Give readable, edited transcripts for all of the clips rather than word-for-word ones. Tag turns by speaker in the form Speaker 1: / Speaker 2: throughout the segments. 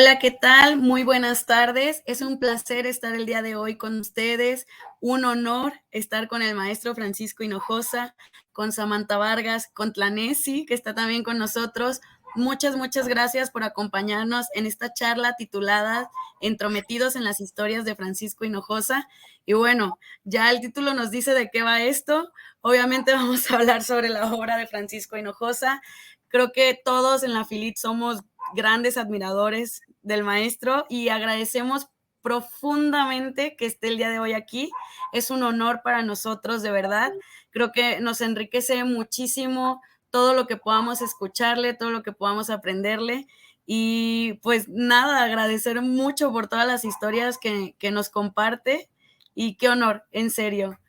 Speaker 1: Hola, ¿qué tal? Muy buenas tardes. Es un placer estar el día de hoy con ustedes. Un honor estar con el maestro Francisco Hinojosa, con Samantha Vargas, con Tlanesi, que está también con nosotros. Muchas gracias por acompañarnos en esta charla titulada Entrometidos en las historias de Francisco Hinojosa. Y bueno, ya el título nos dice de qué va esto. Obviamente vamos a hablar sobre la obra de Francisco Hinojosa. Creo que todos en la FILIT somos grandes admiradores del maestro y agradecemos profundamente que esté el día de hoy aquí. Es un honor para nosotros, de verdad. Creo que nos enriquece muchísimo todo lo que podamos escucharle, todo lo que podamos aprenderle. Y pues nada, agradecer mucho por todas las historias que nos comparte y qué honor, en serio.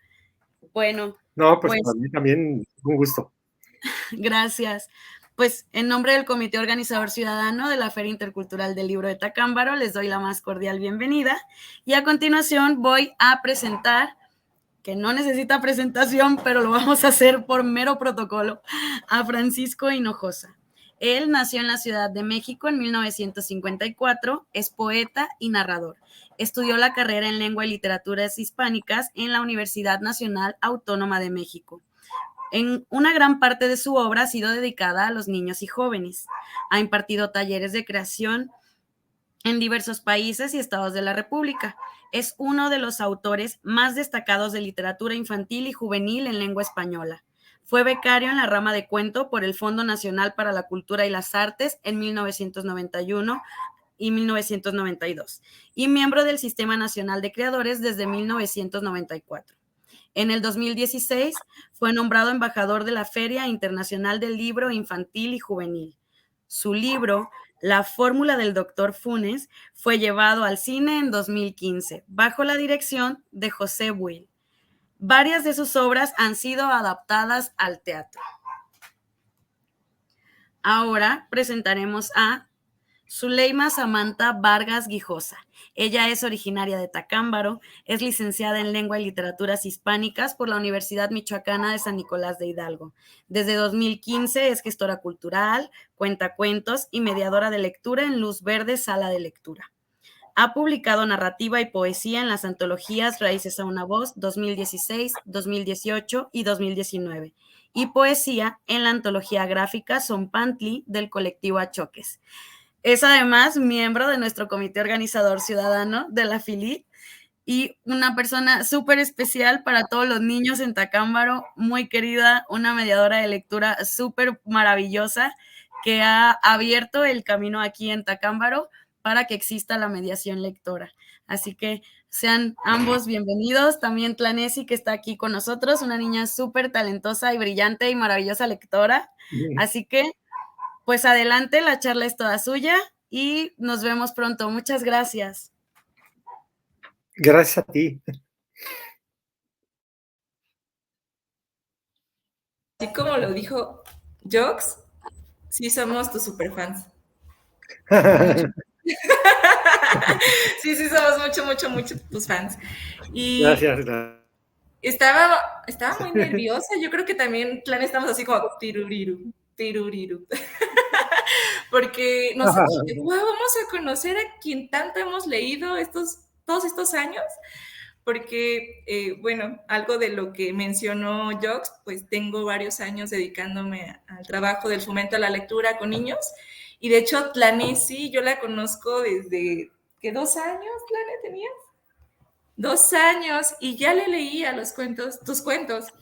Speaker 1: Bueno,
Speaker 2: No, pues
Speaker 1: pues
Speaker 2: para mí también un gusto.
Speaker 1: gracias. Pues en nombre del Comité Organizador Ciudadano de la Feria Intercultural del Libro de Tacámbaro, les doy la más cordial bienvenida. Y a continuación voy a presentar, que no necesita presentación, pero lo vamos a hacer por mero protocolo, a Francisco Hinojosa. Él nació en la Ciudad de México en 1954, es poeta y narrador. Estudió la carrera en Lengua y Literaturas Hispánicas en la Universidad Nacional Autónoma de México. En una gran parte de su obra ha sido dedicada a los niños y jóvenes. Ha impartido talleres de creación en diversos países y estados de la República. Es uno de los autores más destacados de literatura infantil y juvenil en lengua española. Fue becario en la rama de cuento por el Fondo Nacional para la Cultura y las Artes en 1991 y 1992 y miembro del Sistema Nacional de Creadores desde 1994. En el 2016 fue nombrado embajador de la Feria Internacional del Libro Infantil y Juvenil. Su libro, La Fórmula del Dr. Funes, fue llevado al cine en 2015, bajo la dirección de José Buil. Varias de sus obras han sido adaptadas al teatro. Ahora presentaremos a Zuleima Samantha Vargas Guijosa. Ella es originaria de Tacámbaro, es licenciada en Lengua y Literaturas Hispánicas por la Universidad Michoacana de San Nicolás de Hidalgo. Desde 2015 es gestora cultural, cuentacuentos y mediadora de lectura en Luz Verde Sala de Lectura. Ha publicado narrativa y poesía en las antologías Raíces a una Voz 2016, 2018 y 2019 y poesía en la antología gráfica Zompantli del colectivo Achoques. Es además miembro de nuestro comité organizador ciudadano de la FILIT y una persona súper especial para todos los niños en Tacámbaro, muy querida, una mediadora de lectura súper maravillosa que ha abierto el camino aquí en Tacámbaro para que exista la mediación lectora. Así que sean ambos bienvenidos. También Tlanesi, que está aquí con nosotros, una niña súper talentosa y brillante y maravillosa lectora. Así que pues adelante, la charla es toda suya y nos vemos pronto. Muchas gracias.
Speaker 2: Gracias a ti.
Speaker 3: Así como lo dijo Jox, sí somos tus superfans. Sí, somos mucho tus fans. Y
Speaker 2: Gracias.
Speaker 3: estaba muy nerviosa. Yo creo que también, Clan, estamos así como tiruriru. Porque nos dije, wow, vamos a conocer a quien tanto hemos leído todos estos años. Porque, bueno, algo de lo que mencionó Jox, pues tengo varios años dedicándome al trabajo del fomento a la lectura con niños. Y de hecho, Tlanesi, yo la conozco desde, ¿qué 2 años, Tlane, tenías? 2 años, y ya le leía tus cuentos,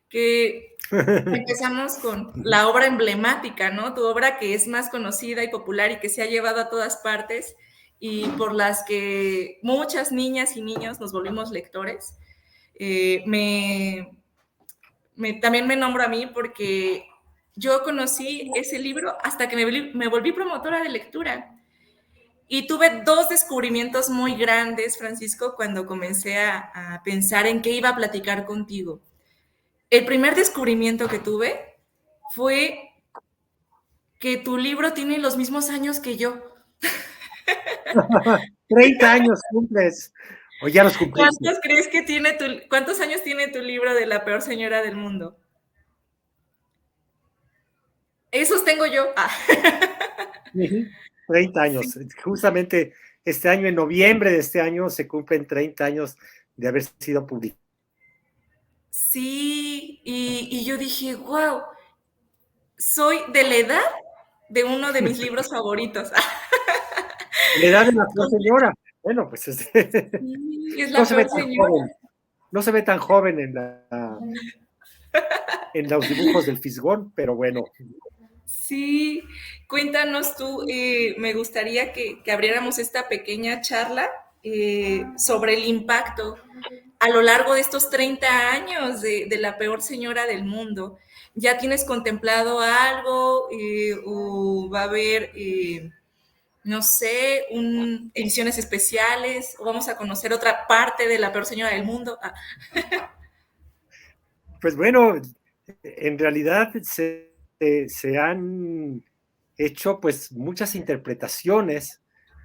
Speaker 3: que empezamos con la obra emblemática, ¿no? Tu obra que es más conocida y popular y que se ha llevado a todas partes y por las que muchas niñas y niños nos volvimos lectores. También me nombro a mí porque yo conocí ese libro hasta que me volví promotora de lectura. Y tuve 2 descubrimientos muy grandes, Francisco, cuando comencé a pensar en qué iba a platicar contigo. El primer descubrimiento que tuve fue que tu libro tiene los mismos años que yo.
Speaker 2: 30 años cumples. O ya los cumpliste.
Speaker 3: ¿Cuántos años tiene tu libro de La Peor Señora del Mundo? Esos tengo yo.
Speaker 2: 30
Speaker 3: Sí,
Speaker 2: años. Justamente este año, en noviembre de este año, se cumplen 30 años de haber sido publicado.
Speaker 3: sí, y yo dije, wow, soy de la edad de uno de mis libros favoritos.
Speaker 2: La edad de la peor señora. Bueno, pues
Speaker 3: Sí, es
Speaker 2: no
Speaker 3: la
Speaker 2: se ve
Speaker 3: peor
Speaker 2: tan
Speaker 3: señora.
Speaker 2: joven. No se ve tan joven en los dibujos del Fisgón, pero bueno.
Speaker 3: Sí, cuéntanos tú, me gustaría que abriéramos esta pequeña charla sobre el impacto a lo largo de estos 30 años de la peor señora del mundo. ¿Ya tienes contemplado algo o va a haber, no sé, ediciones especiales o vamos a conocer otra parte de la peor señora del mundo? Ah,
Speaker 2: Pues bueno, en realidad se han hecho pues muchas interpretaciones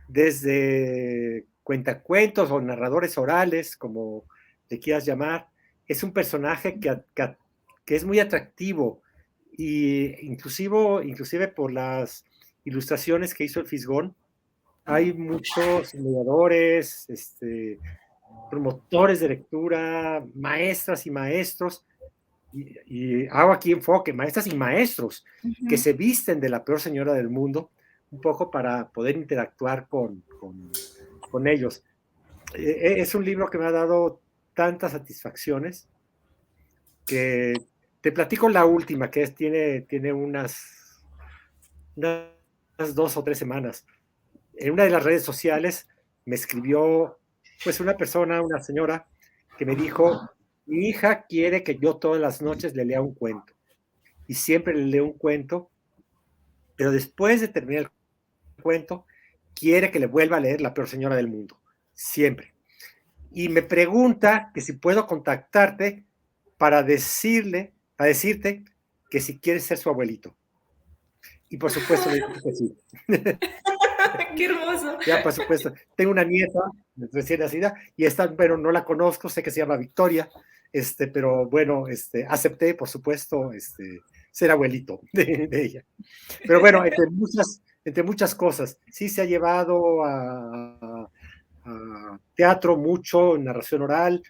Speaker 2: desde cuentacuentos o narradores orales, como le quieras llamar. Es un personaje que es muy atractivo y inclusive por las ilustraciones que hizo el Fisgón, hay muchos mediadores, promotores de lectura, maestras y maestros, y hago aquí enfoque, maestras y maestros que
Speaker 3: ujú.
Speaker 2: se visten de la peor señora del mundo, un poco para poder interactuar con ellos. Es un libro que me ha dado tantas satisfacciones que te platico la última, que tiene unas 2 o 3 semanas. En una de las redes sociales me escribió pues una persona, una señora, que me dijo, mi hija quiere que yo todas las noches le lea un cuento. Y siempre le leo un cuento, pero después de terminar el cuento, quiere que le vuelva a leer La peor señora del mundo. Siempre. Y me pregunta que si puedo contactarte para decirte que si quieres ser su abuelito. Y por supuesto le dije que sí.
Speaker 3: ¡Qué hermoso!
Speaker 2: Ya, por supuesto. Tengo una nieta recién nacida y esta, pero no la conozco, sé que se llama Victoria, pero bueno, acepté, por supuesto, ser abuelito de ella. Pero bueno, entre muchas cosas, sí se ha llevado a teatro mucho, narración oral,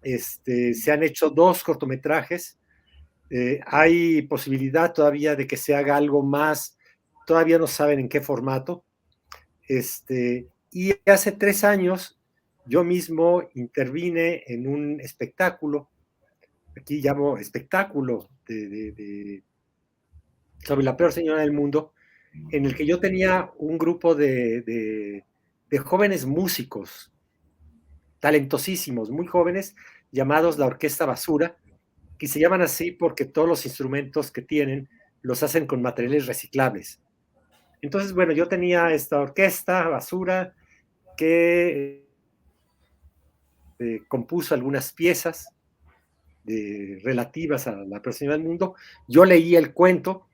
Speaker 2: se han hecho 2 cortometrajes, hay posibilidad todavía de que se haga algo más, todavía no saben en qué formato, y hace 3 años yo mismo intervine en un espectáculo, aquí llamo espectáculo sobre la peor señora del mundo, en el que yo tenía un grupo de jóvenes músicos, talentosísimos, muy jóvenes, llamados la Orquesta Basura, que se llaman así porque todos los instrumentos que tienen los hacen con materiales reciclables. Entonces, bueno, yo tenía esta orquesta Basura que compuso algunas piezas relativas a la persona del mundo. Yo leía el cuento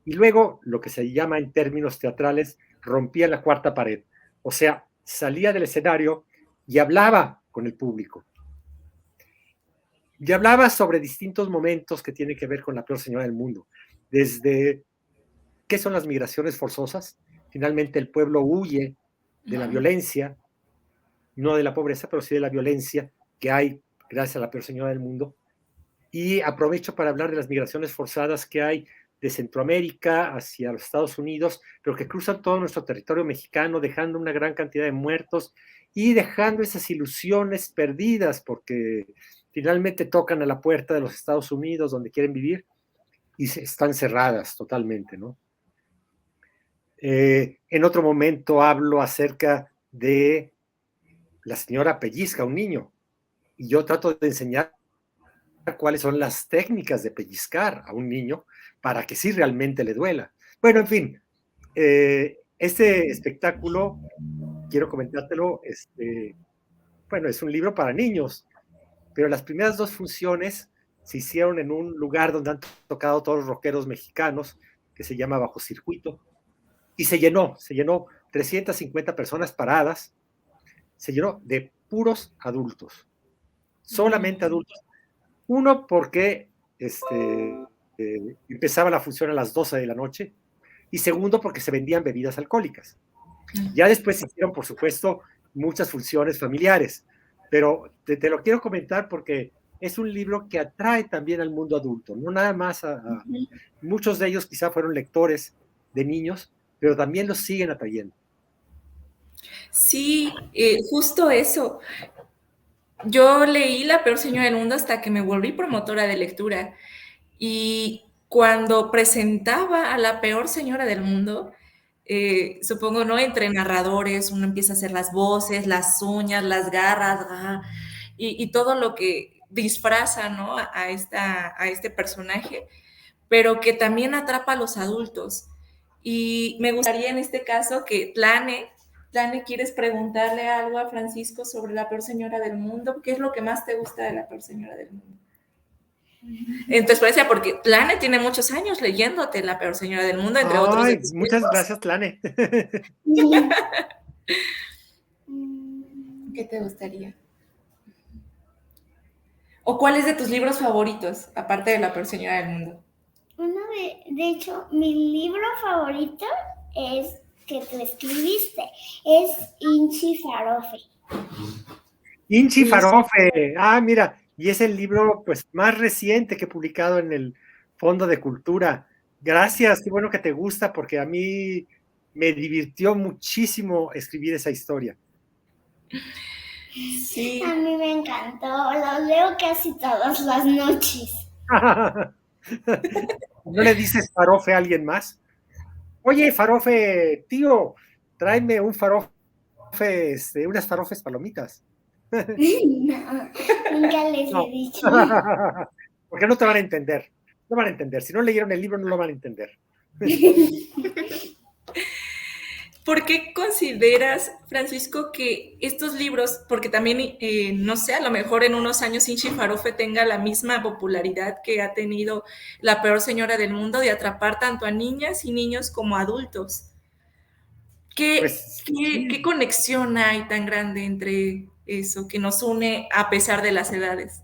Speaker 2: y luego, lo que se llama en términos teatrales, rompía la cuarta pared. O sea, salía del escenario y hablaba con el público. Y hablaba sobre distintos momentos que tienen que ver con la peor señora del mundo. Desde qué son las migraciones forzosas. Finalmente el pueblo huye de la violencia, no de la pobreza, pero sí de la violencia que hay gracias a la peor señora del mundo. Y aprovecho para hablar de las migraciones forzadas que hay de Centroamérica hacia los Estados Unidos, pero que cruzan todo nuestro territorio mexicano, dejando una gran cantidad de muertos y dejando esas ilusiones perdidas, porque finalmente tocan a la puerta de los Estados Unidos, donde quieren vivir, y están cerradas totalmente, ¿no? En otro momento hablo acerca de la señora pellizca a un niño, y yo trato de enseñar cuáles son las técnicas de pellizcar a un niño para que sí realmente le duela. Bueno, en fin, este espectáculo, quiero comentártelo, bueno, es un libro para niños, pero las primeras 2 funciones se hicieron en un lugar donde han tocado todos los rockeros mexicanos, que se llama Bajo Circuito, y se llenó 350 personas paradas, se llenó de puros adultos, solamente adultos. Uno, porque empezaba la función a las 12 de la noche, y segundo, porque se vendían bebidas alcohólicas. Ya después se hicieron, por supuesto, muchas funciones familiares, pero te lo quiero comentar porque es un libro que atrae también al mundo adulto, no nada más muchos de ellos quizá fueron lectores de niños, pero también los siguen atrayendo.
Speaker 3: Sí, justo eso. Yo leí La peor señora del mundo hasta que me volví promotora de lectura. Y cuando presentaba a la peor señora del mundo, supongo, ¿no? Entre narradores, uno empieza a hacer las voces, las uñas, las garras, y todo lo que disfraza, ¿no? A este personaje, pero que también atrapa a los adultos. Y me gustaría en este caso que Tlane, ¿quieres preguntarle algo a Francisco sobre la peor señora del mundo? ¿Qué es lo que más te gusta de la peor señora del mundo? En tu experiencia, porque Tlane tiene muchos años leyéndote La peor señora del mundo, entre otros de tus
Speaker 2: Muchas
Speaker 3: libros.
Speaker 2: gracias, Tlane.
Speaker 3: ¿Qué te gustaría? ¿O cuál es de tus libros favoritos, aparte de La peor señora del mundo?
Speaker 4: De hecho, mi libro favorito es que tú escribiste, es Inchi Farofe.
Speaker 2: Inchi Farofe, mira, y es el libro pues más reciente que he publicado en el Fondo de Cultura. Gracias, qué bueno que te gusta, porque a mí me divirtió muchísimo escribir esa historia.
Speaker 3: Sí.
Speaker 4: A mí me encantó, lo leo casi todas las noches.
Speaker 2: ¿No le dices Farofe a alguien más? Oye, Farofe, tío, tráeme un Farofe, unas Farofes palomitas.
Speaker 4: No, nunca les he dicho.
Speaker 2: Porque no te van a entender. No van a entender. Si no leyeron el libro, no lo van a entender.
Speaker 3: ¿Por qué consideras, Francisco, que estos libros, porque también, no sé, a lo mejor en unos años Inchi Farofe tenga la misma popularidad que ha tenido La peor señora del mundo, de atrapar tanto a niñas y niños como a adultos? ¿Qué conexión hay tan grande entre eso que nos une a pesar de las edades?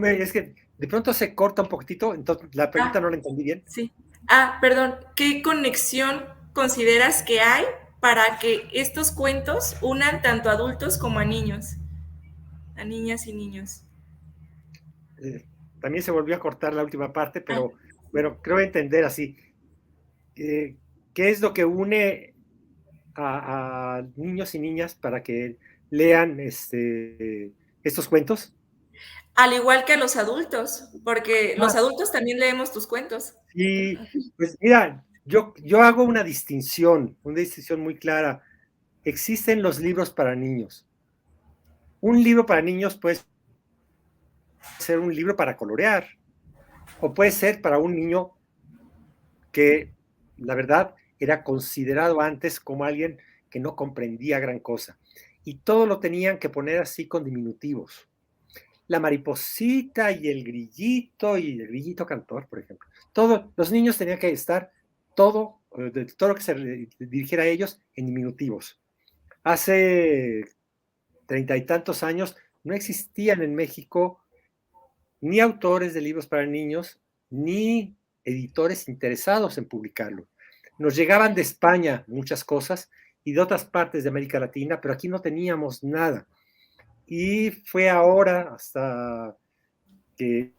Speaker 2: Es que de pronto se corta un poquitito, entonces la pregunta no la entendí bien.
Speaker 3: Sí. Perdón, ¿qué conexión consideras que hay para que estos cuentos unan tanto a adultos como a niños, a niñas y niños?
Speaker 2: También se volvió a cortar la última parte, pero creo entender así. ¿Qué es lo que une a niños y niñas para que lean estos cuentos?
Speaker 3: Al igual que a los adultos, porque los adultos también leemos tus cuentos.
Speaker 2: Y pues mira, yo hago una distinción muy clara. Existen los libros para niños. Un libro para niños puede ser un libro para colorear, o puede ser para un niño que, la verdad, era considerado antes como alguien que no comprendía gran cosa. Y todo lo tenían que poner así con diminutivos. La mariposita y el grillito cantor, por ejemplo. Los niños tenían que estar todo lo que se dirigiera a ellos en diminutivos. Hace 30 y tantos años no existían en México ni autores de libros para niños, ni editores interesados en publicarlo. Nos llegaban de España muchas cosas y de otras partes de América Latina, pero aquí no teníamos nada. Y fue ahora, hasta que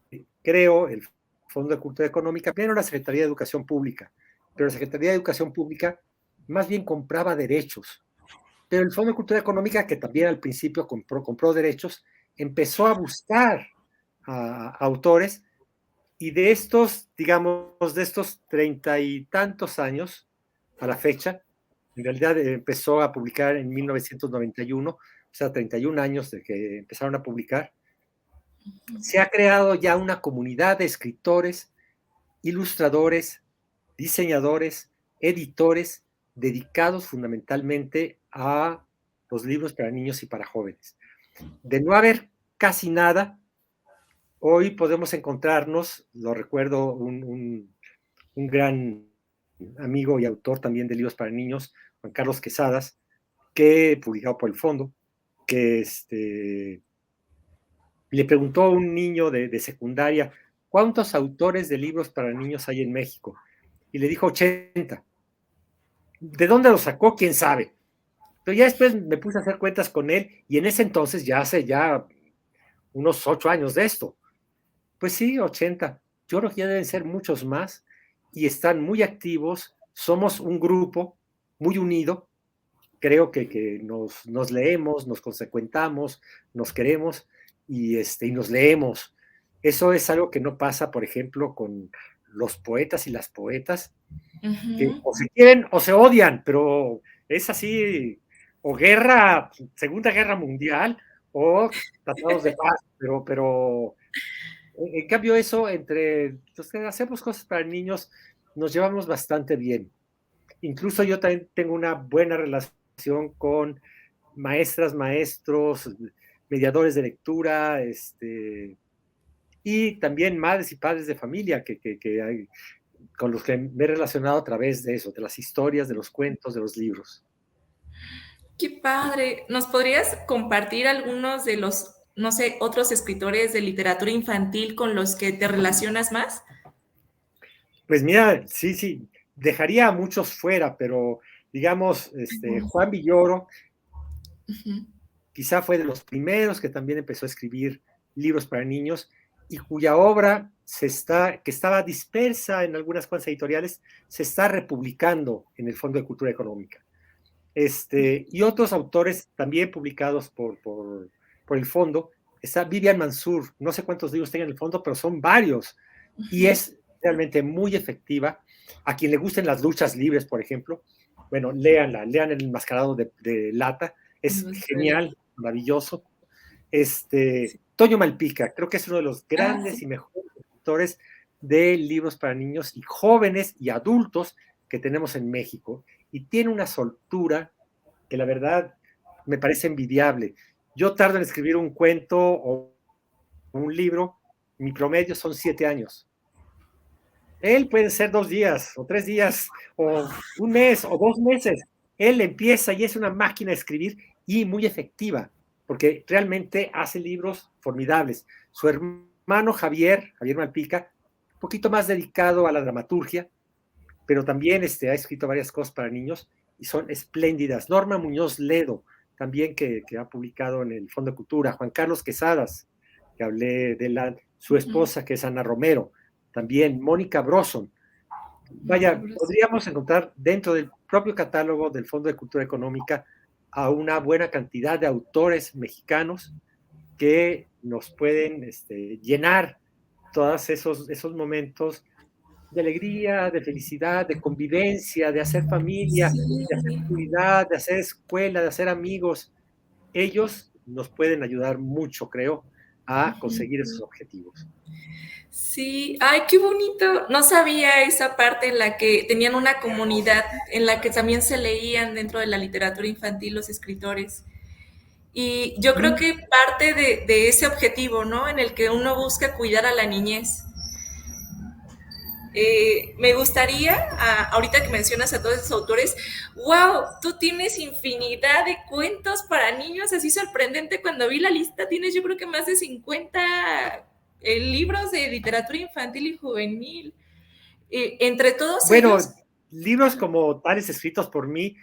Speaker 2: creo el Fondo de Cultura Económica, primero la Secretaría de Educación Pública, pero la Secretaría de Educación Pública más bien compraba derechos. Pero el Fondo de Cultura Económica, que también al principio compró derechos, empezó a buscar a autores, y de estos, digamos, de estos 30 y tantos años a la fecha, en realidad empezó a publicar en 1991, o sea, 31 años de que empezaron a publicar, se ha creado ya una comunidad de escritores, ilustradores, diseñadores, editores, dedicados fundamentalmente a los libros para niños y para jóvenes. De no haber casi nada, hoy podemos encontrarnos, lo recuerdo, un gran amigo y autor también de libros para niños, Juan Carlos Quesadas, que publicado por el Fondo, que le preguntó a un niño de secundaria, ¿cuántos autores de libros para niños hay en México? Y le dijo 80. ¿De dónde lo sacó? ¿Quién sabe? Pero ya después me puse a hacer cuentas con él y en ese entonces, ya hace ya unos 8 años de esto, pues sí, 80. Yo creo que ya deben ser muchos más y están muy activos. Somos un grupo muy unido. Creo que nos leemos, nos consecuentamos, nos queremos y nos leemos. Eso es algo que no pasa, por ejemplo, con los poetas y las poetas, que o se quieren o se odian, pero es así, o guerra, Segunda Guerra Mundial, o tratados de paz, pero en cambio eso, entre los que hacemos cosas para niños, nos llevamos bastante bien. Incluso yo también tengo una buena relación con maestras, maestros, mediadores de lectura, y también madres y padres de familia que hay, con los que me he relacionado a través de eso, de las historias, de los cuentos, de los libros.
Speaker 3: Qué padre. ¿Nos podrías compartir algunos de los, no sé, otros escritores de literatura infantil con los que te relacionas más?
Speaker 2: Pues mira, sí, dejaría a muchos fuera, pero digamos, Juan Villoro, quizá fue de los primeros que también empezó a escribir libros para niños y cuya obra que estaba dispersa en algunas cuantas editoriales, se está republicando en el Fondo de Cultura Económica. Y otros autores también publicados por el fondo. Está Vivian Mansur, no sé cuántos libros tenga en el fondo, pero son varios, y es realmente muy efectiva. A quien le gusten las luchas libres, por ejemplo, bueno, léanla, lean El Enmascarado de Lata, es genial, maravilloso. Toño Malpica, creo que es uno de los grandes y mejores escritores de libros para niños y jóvenes y adultos que tenemos en México, y tiene una soltura que la verdad me parece envidiable. Yo tardo en escribir un cuento o un libro, mi promedio son 7 años. Él puede ser 2 días o 3 días o un mes o 2 meses. Él empieza y es una máquina de escribir y muy efectiva, porque realmente hace libros formidables. Su hermano Javier Malpica, un poquito más dedicado a la dramaturgia, pero también ha escrito varias cosas para niños y son espléndidas. Norma Muñoz Ledo, también que ha publicado en el Fondo de Cultura. Juan Carlos Quesadas, que hablé de su esposa, que es Ana Romero. También Mónica Broson. Vaya, podríamos encontrar dentro del propio catálogo del Fondo de Cultura Económica a una buena cantidad de autores mexicanos que nos pueden llenar todos esos momentos de alegría, de felicidad, de convivencia, de hacer familia, de hacer comunidad, de hacer escuela, de hacer amigos. Ellos nos pueden ayudar mucho, creo, a conseguir esos objetivos.
Speaker 3: Sí, ay, qué bonito. No sabía esa parte en la que tenían una comunidad, en la que también se leían dentro de la literatura infantil los escritores. Y yo creo que parte de ese objetivo, ¿no? En el que uno busca cuidar a la niñez. Me gustaría, ahorita que mencionas a todos esos autores, wow, tú tienes infinidad de cuentos para niños, así sorprendente. Cuando vi la lista, tienes yo creo que más de 50 libros de literatura infantil y juvenil. Entre todos ellos...
Speaker 2: libros como tales escritos por mí,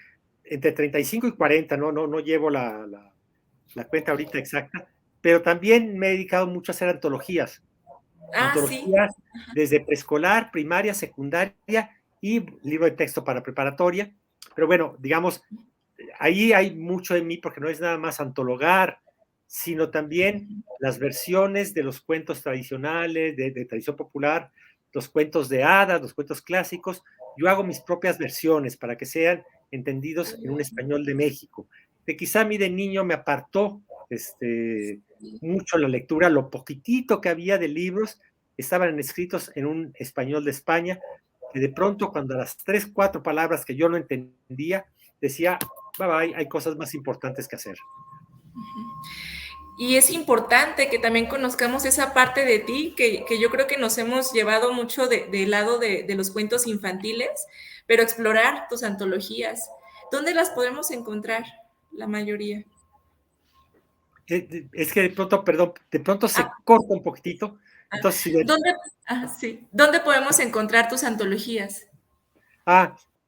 Speaker 2: entre 35 y 40, no llevo la cuenta ahorita exacta, pero también me he dedicado mucho a hacer antologías. Antologías desde preescolar, primaria, secundaria y libro de texto para preparatoria. Pero bueno, digamos, ahí hay mucho de mí porque no es nada más antologar, sino también las versiones de los cuentos tradicionales, de tradición popular, los cuentos de hadas, los cuentos clásicos. Yo hago mis propias versiones para que sean entendidos en un español de México. Que quizá a mí de niño me apartó mucho la lectura, lo poquitito que había de libros estaban escritos en un español de España, que de pronto cuando las 3, 4 palabras que yo no entendía, decía, bye bye, hay cosas más importantes que hacer.
Speaker 3: Y es importante que también conozcamos esa parte de ti, que yo creo que nos hemos llevado mucho del lado de los cuentos infantiles, pero explorar tus antologías. ¿Dónde las podemos encontrar? La mayoría.
Speaker 2: Es que de pronto se corta un poquitito. Entonces,
Speaker 3: ¿Dónde podemos encontrar tus antologías?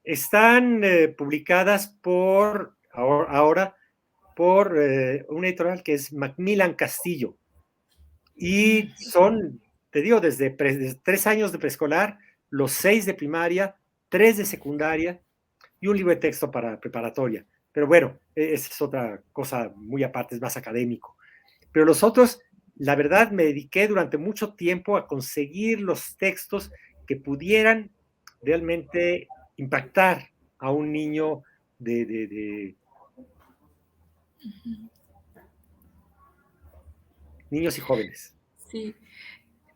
Speaker 2: Están publicadas ahora por una editorial que es Macmillan Castillo. Y son, te digo, desde 3 años de preescolar, los 6 de primaria, 3 de secundaria y un libro de texto para preparatoria. Pero bueno, esa es otra cosa muy aparte, es más académico. Pero los otros, la verdad, me dediqué durante mucho tiempo a conseguir los textos que pudieran realmente impactar a un niño niños y jóvenes.
Speaker 3: Sí.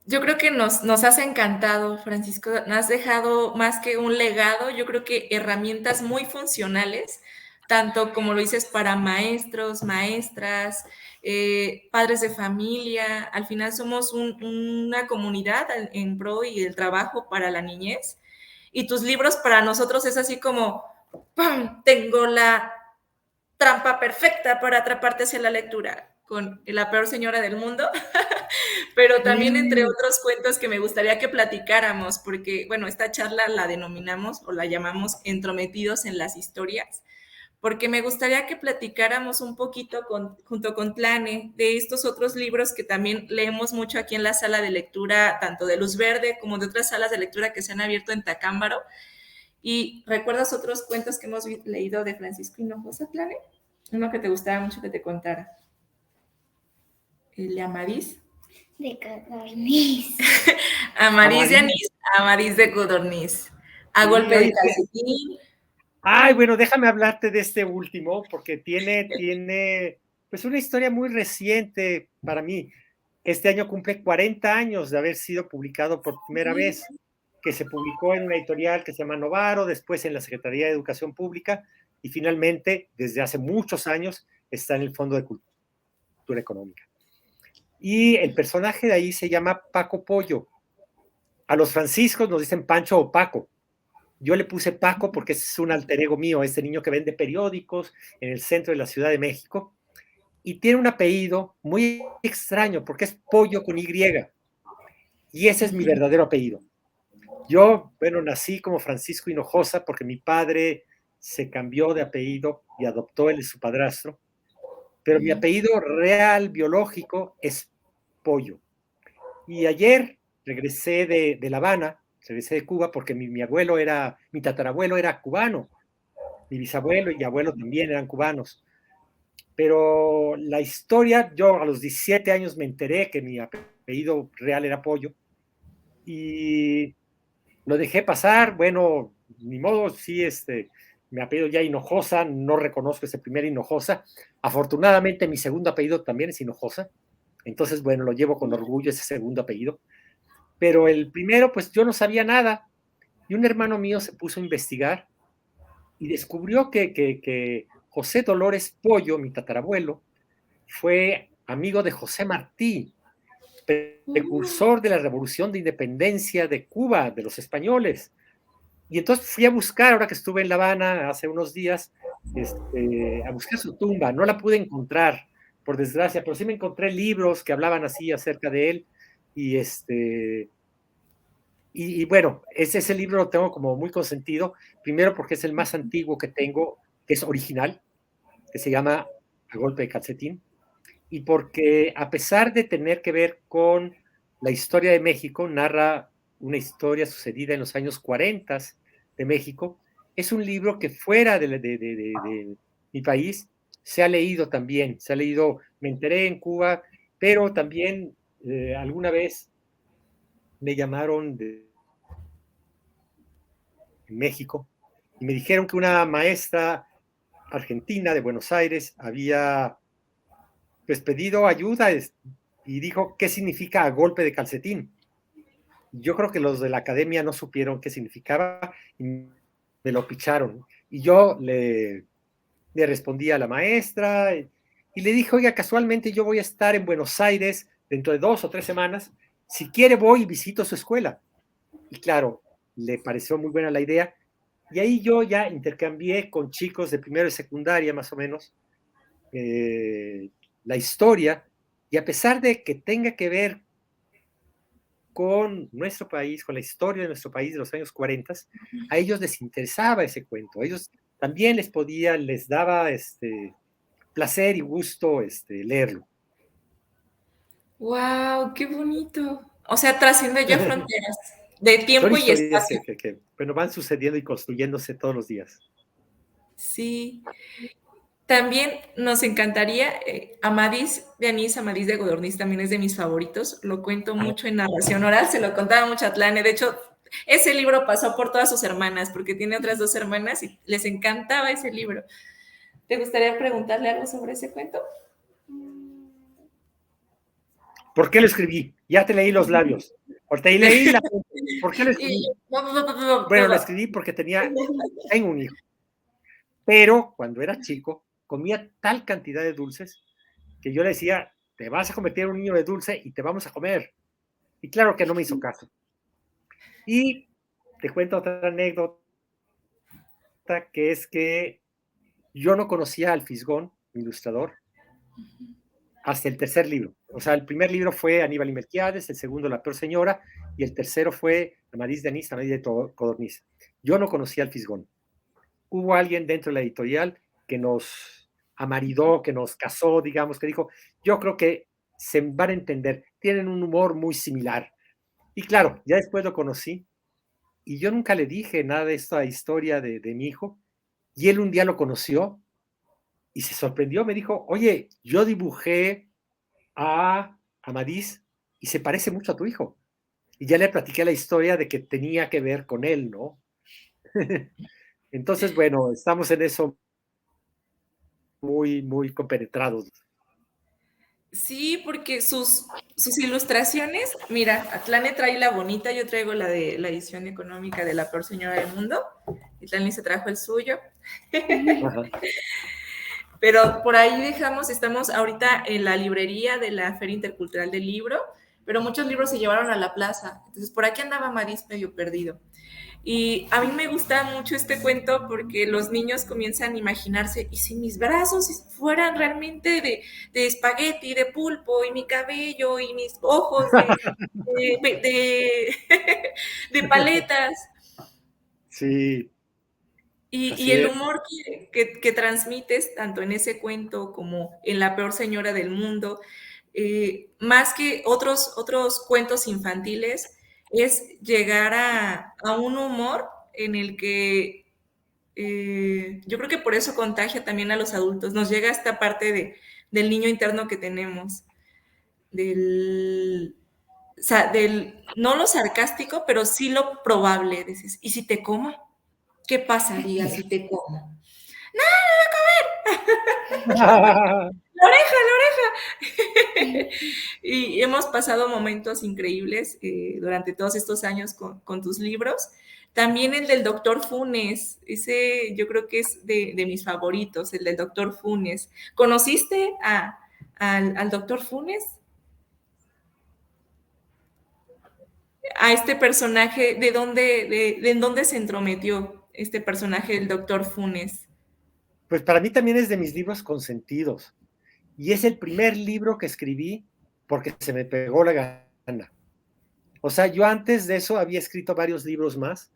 Speaker 3: Yo creo que nos has encantado, Francisco. Nos has dejado más que un legado, yo creo que herramientas muy funcionales, tanto como lo dices para maestros, maestras, padres de familia. Al final somos una comunidad en pro y el trabajo para la niñez. Y tus libros para nosotros es así como, ¡pam! Tengo la trampa perfecta para atraparte hacia la lectura, con La peor señora del mundo. Pero también entre otros cuentos que me gustaría que platicáramos, porque, bueno, esta charla la denominamos o la llamamos Entrometidos en las historias, porque me gustaría que platicáramos un poquito junto con Tlane de estos otros libros que también leemos mucho aquí en la sala de lectura, tanto de Luz Verde como de otras salas de lectura que se han abierto en Tacámbaro. ¿Y recuerdas otros cuentos que hemos leído de Francisco Hinojosa, Tlane? Uno que te gustaba mucho que te contara. ¿El de Amadís?
Speaker 4: De codorniz.
Speaker 3: Amadís de anís, Amadís de codorniz. A golpe de calcetín.
Speaker 2: Ay, bueno, déjame hablarte de este último, porque tiene pues una historia muy reciente para mí. Este año cumple 40 años de haber sido publicado por primera vez, que se publicó en una editorial que se llama Novaro, después en la Secretaría de Educación Pública, y finalmente, desde hace muchos años, está en el Fondo de Cultura Económica. Y el personaje de ahí se llama Paco Pollo. A los franciscos nos dicen Pancho o Paco. Yo le puse Paco porque es un alter ego mío, este niño que vende periódicos en el centro de la Ciudad de México, y tiene un apellido muy extraño porque es Pollo con Y, y ese es mi verdadero apellido. Yo, bueno, nací como Francisco Hinojosa porque mi padre se cambió de apellido y adoptó él y su padrastro, pero mi apellido real, biológico, es Pollo. Y ayer regresé de La Habana, regresé de Cuba porque mi tatarabuelo era cubano, mi bisabuelo y abuelo también eran cubanos. Pero la historia, yo a los 17 años me enteré que mi apellido real era Pollo y lo dejé pasar. Bueno, ni modo, sí, mi apellido ya Hinojosa, no reconozco ese primer Hinojosa. Afortunadamente mi segundo apellido también es Hinojosa, entonces bueno, lo llevo con orgullo ese segundo apellido. Pero el primero, pues yo no sabía nada, y un hermano mío se puso a investigar y descubrió que José Dolores Pollo, mi tatarabuelo, fue amigo de José Martí, precursor de la Revolución de Independencia de Cuba, de los españoles. Y entonces fui a buscar, ahora que estuve en La Habana hace unos días, a buscar su tumba. No la pude encontrar, por desgracia, pero sí me encontré libros que hablaban así acerca de él. Y bueno, ese libro lo tengo como muy consentido, primero porque es el más antiguo que tengo, que es original, que se llama A golpe de calcetín, y porque a pesar de tener que ver con la historia de México, narra una historia sucedida en los años 40 de México, es un libro que fuera de mi país se ha leído también, me enteré en Cuba, pero también alguna vez me llamaron de México y me dijeron que una maestra argentina de Buenos Aires había pues pedido ayuda y dijo qué significa a golpe de calcetín. Yo creo que los de la academia no supieron qué significaba y me lo picharon. Y yo le respondí a la maestra y le dije, oiga, casualmente yo voy a estar en Buenos Aires dentro de 2 o 3 semanas, si quiere voy y visito su escuela. Y claro, le pareció muy buena la idea, y ahí yo ya intercambié con chicos de primero y secundaria, más o menos, la historia, y a pesar de que tenga que ver con nuestro país, con la historia de nuestro país de los años 40, a ellos les interesaba ese cuento, a ellos también les daba placer y gusto leerlo.
Speaker 3: ¡Wow! ¡Qué bonito! O sea, trasciende ya fronteras de tiempo
Speaker 2: Son
Speaker 3: y
Speaker 2: historias
Speaker 3: espacio.
Speaker 2: que bueno, van sucediendo y construyéndose todos los días.
Speaker 3: Sí. También nos encantaría, Amadís de Anís, Amadís de Godorniz también es de mis favoritos, lo cuento mucho en narración oral, se lo contaba mucho a Atlane, de hecho, ese libro pasó por todas sus hermanas, porque tiene otras 2 hermanas y les encantaba ese libro. ¿Te gustaría preguntarle algo sobre ese cuento?
Speaker 2: ¿Por qué lo escribí? Ya te leí los labios. ¿Por qué lo escribí? Bueno, lo escribí porque tengo un hijo. Pero cuando era chico, comía tal cantidad de dulces que yo le decía, te vas a convertir en un niño de dulce y te vamos a comer. Y claro que no me hizo caso. Y te cuento otra anécdota, que es que yo no conocía al Fisgón, mi ilustrador, hasta el tercer libro. O sea, el primer libro fue Aníbal y Melquiades, el segundo La Peor Señora, y el tercero fue Amadís de Anís, Amadís de Codorniz. Yo no conocía al Fisgón. Hubo alguien dentro de la editorial que nos amaridó, que nos casó, digamos, que dijo, yo creo que se van a entender, tienen un humor muy similar. Y claro, ya después lo conocí, y yo nunca le dije nada de esta historia de mi hijo, y él un día lo conoció, y se sorprendió, me dijo, oye, yo dibujé a Amadís y se parece mucho a tu hijo. Y ya le platiqué la historia de que tenía que ver con él, ¿no? Entonces, bueno, estamos en eso muy, muy compenetrados.
Speaker 3: Sí, porque sus ilustraciones, mira, Atlane trae la bonita, yo traigo la de la edición económica de La Peor Señora del Mundo, y Atlane se trajo el suyo.
Speaker 2: Ajá.
Speaker 3: Pero por ahí estamos ahorita en la librería de la Feria Intercultural del Libro, pero muchos libros se llevaron a la plaza, entonces por aquí andaba Madís medio perdido. Y a mí me gusta mucho este cuento porque los niños comienzan a imaginarse, ¿y si mis brazos fueran realmente de espagueti, de pulpo, y mi cabello, y mis ojos de paletas?
Speaker 2: Sí.
Speaker 3: Y el humor que transmites, tanto en ese cuento como en La Peor Señora del Mundo, más que otros cuentos infantiles, es llegar a un humor en el que yo creo que por eso contagia también a los adultos. Nos llega esta parte del niño interno que tenemos, del, no lo sarcástico, pero sí lo probable. Dices, ¿y si te como? ¿Qué pasaría si te como?
Speaker 2: Ah,
Speaker 3: La oreja. Y hemos pasado momentos increíbles durante todos estos años con tus libros. También el del Doctor Funes, ese yo creo que es de mis favoritos, el del Doctor Funes. ¿Conociste al Doctor Funes? A este personaje, ¿en dónde se entrometió este personaje del Doctor Funes?
Speaker 2: pues para mí también es de mis libros consentidos. Y es el primer libro que escribí porque se me pegó la gana. O sea, yo antes de eso había escrito varios libros más,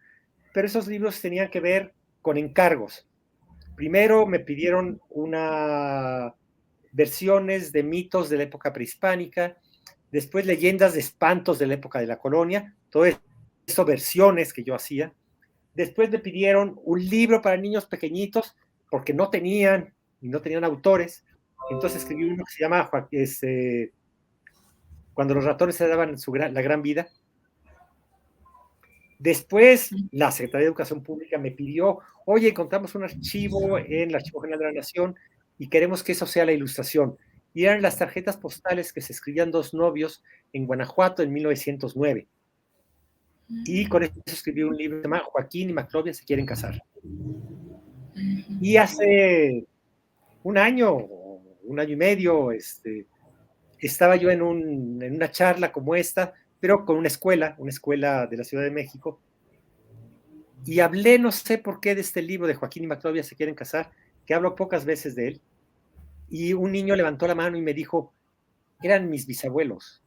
Speaker 2: pero esos libros tenían que ver con encargos. Primero me pidieron versiones de mitos de la época prehispánica, después leyendas de espantos de la época de la colonia, todo eso versiones que yo hacía. Después me pidieron un libro para niños pequeñitos porque no tenían autores. Entonces escribí uno que se llama Cuando los ratones se daban la gran vida. Después, la Secretaría de Educación Pública me pidió, oye, encontramos un archivo en el Archivo General de la Nación y queremos que eso sea la ilustración. Y eran las tarjetas postales que se escribían 2 novios en Guanajuato en 1909. Y con eso escribí un libro que se llama Joaquín y Maclovia se quieren casar. Y hace un año y medio, estaba yo en una charla como esta, pero con una escuela de la Ciudad de México, y hablé, no sé por qué, de este libro de Joaquín y Maclovia se quieren casar, que hablo pocas veces de él, y un niño levantó la mano y me dijo, eran mis bisabuelos.